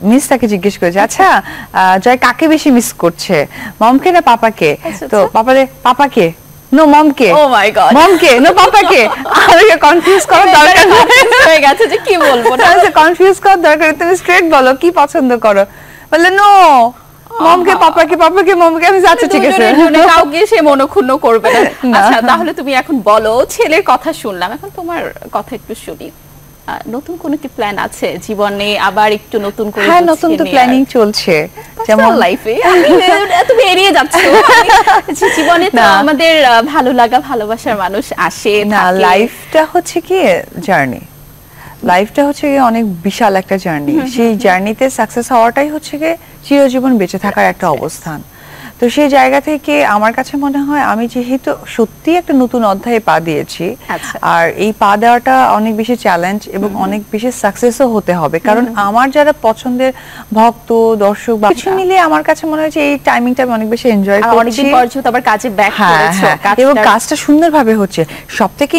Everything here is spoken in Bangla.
মিস তাকে জিজ্ঞেস করেছে, আচ্ছা জয় কাকে বেশি মিস করছে, মমকে না পাপাকে? তো পাপাকে। নো মমকে। ও মাই গড, মমকে নো পাপাকে। আমাকে কনফিউজ করার দরকার হয়ে গেছে যে কি বলবো না, কনফিউজ করার দরকার, তুমি স্ট্রেট বলো কি পছন্দ করো। বললে নো মমকে পাপাকে, পাপাকে মমকে। আমি আচ্ছা ঠিক আছে, কাউকে সে মনক্ষুণ্ণ করবে না। আচ্ছা তাহলে তুমি এখন বলো, ছেলের কথা শুনলাম, এখন তোমার কথা একটু শুনি। নতুন কোন কি প্ল্যান আছে জীবনে, আবার একটু নতুন করে? হ্যাঁ, নতুন তো প্ল্যানিং চলছে, যেমন লাইফে তুমি এড়িয়ে যাচ্ছ। জীবনে তো আমাদের ভালো লাগা ভালোবাসার মানুষ আসে, না লাইফটা হচ্ছে কি জার্নি, লাইফটা হচ্ছে কি অনেক বিশাল একটা জার্নি। সেই জার্নিতে সাকসেস হওয়াটাই হচ্ছে কি চিরজীবন বেঁচে থাকার একটা অবস্থান। তো সেই জায়গা থেকে আমার কাছে মনে হয় আমি যেহেতু সত্যি একটা নতুন অধ্যায়ে পা দিয়েছি, আর এই পা দেওয়াটা অনেক বেশি চ্যালেঞ্জ এবং অনেক বেশি সাকসেসও হতে হবে, কারণ আমার যারা পছন্দের ভক্ত দর্শক বা কিছু মিলে আমার কাছে মনে হয় যে এই টাইমিংটা আমি অনেক বেশি এনজয় করছি। অনেকদিন পর যেহেতু আবার কাজে ব্যাক করেছো, এবং কাজটা সুন্দরভাবে হচ্ছে। সবথেকে